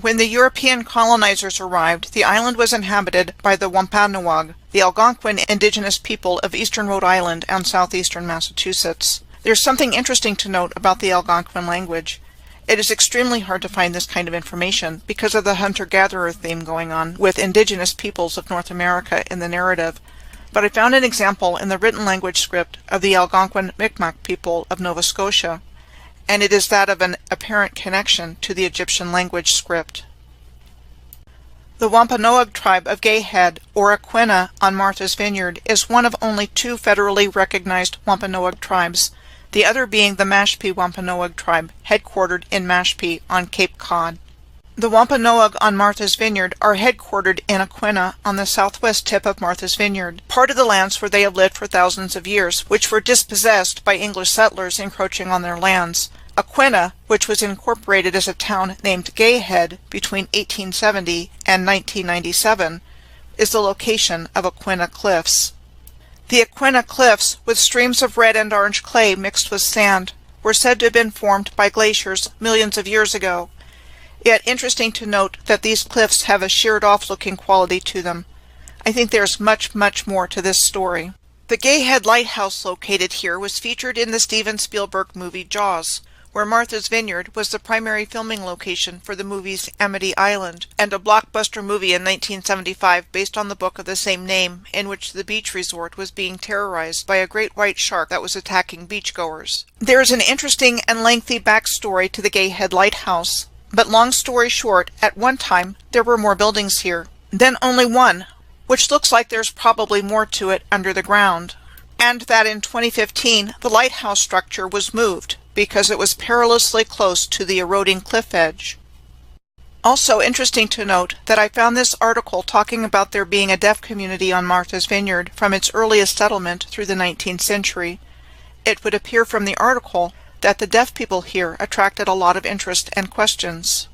When the European colonizers arrived, the island was inhabited by the Wampanoag, the Algonquin indigenous people of eastern Rhode Island and southeastern Massachusetts. There's something interesting to note about the Algonquin language. It is extremely hard to find this kind of information because of the hunter-gatherer theme going on with indigenous peoples of North America in the narrative, but I found an example in the written language script of the Algonquin Mi'kmaq people of Nova Scotia, and it is that of an apparent connection to the Egyptian language script. The Wampanoag tribe of Gay Head, or Aquinnah on Martha's Vineyard, is one of only two federally recognized Wampanoag tribes, the other being the Mashpee Wampanoag tribe, headquartered in Mashpee on Cape Cod. The Wampanoag on Martha's Vineyard are headquartered in Aquinnah on the southwest tip of Martha's Vineyard, part of the lands where they have lived for thousands of years, which were dispossessed by English settlers encroaching on their lands. Aquinnah, which was incorporated as a town named Gay Head between 1870 and 1997, is the location of Aquinnah Cliffs. The Aquinnah Cliffs, with streams of red and orange clay mixed with sand, were said to have been formed by glaciers millions of years ago. Yet interesting to note that these cliffs have a sheared-off looking quality to them. I think there's much more to this story. The Gay Head Lighthouse located here was featured in the Steven Spielberg movie Jaws, where Martha's Vineyard was the primary filming location for the movies Amity Island, and a blockbuster movie in 1975 based on the book of the same name, in which the beach resort was being terrorized by a great white shark that was attacking beachgoers. There is an interesting and lengthy backstory to the Gay Head Lighthouse, but long story short, at one time there were more buildings here, then only one, which looks like there's probably more to it under the ground, and that in 2015 the lighthouse structure was moved because it was perilously close to the eroding cliff edge. Also interesting to note that I found this article talking about there being a deaf community on Martha's Vineyard from its earliest settlement through the 19th century. It would appear from the article that the deaf people here attracted a lot of interest and questions.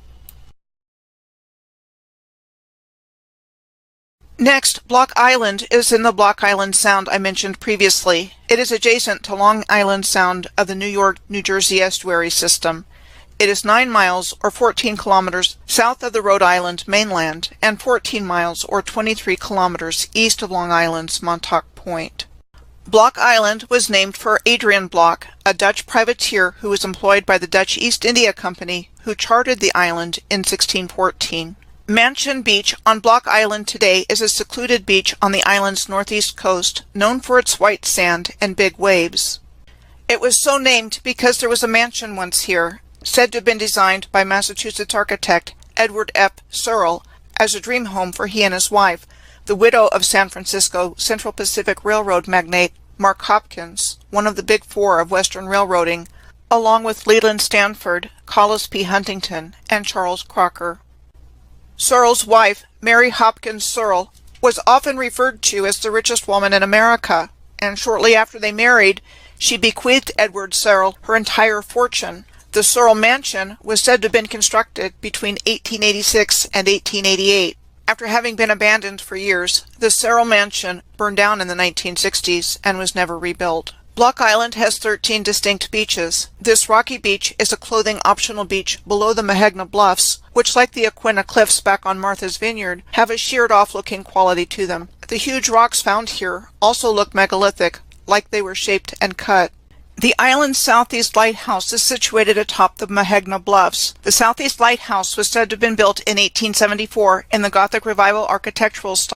Next, Block Island is in the Block Island Sound I mentioned previously. It is adjacent to Long Island Sound of the New York-New Jersey estuary system. It is 9 miles or 14 kilometers south of the Rhode Island mainland and 14 miles or 23 kilometers east of Long Island's Montauk Point. Block Island was named for Adrian Block, a Dutch privateer who was employed by the Dutch East India Company, who chartered the island in 1614. Mansion Beach on Block Island today is a secluded beach on the island's northeast coast, known for its white sand and big waves. It was so named because there was a mansion once here, said to have been designed by Massachusetts architect Edward F. Searle as a dream home for he and his wife, the widow of San Francisco Central Pacific Railroad magnate Mark Hopkins, one of the big four of Western railroading, along with Leland Stanford, Collis P. Huntington, and Charles Crocker. Searle's wife, Mary Hopkins Searle, was often referred to as the richest woman in America, and shortly after they married, she bequeathed Edward Searle her entire fortune. The Searle Mansion was said to have been constructed between 1886 and 1888. After having been abandoned for years, the Searle Mansion burned down in the 1960s and was never rebuilt. Block Island has 13 distinct beaches. This rocky beach is a clothing-optional beach below the Mahegna Bluffs, which, like the Aquinnah Cliffs back on Martha's Vineyard, have a sheared-off looking quality to them. The huge rocks found here also look megalithic, like they were shaped and cut. The island's southeast lighthouse is situated atop the Mahegna Bluffs. The southeast lighthouse was said to have been built in 1874 in the Gothic Revival architectural style.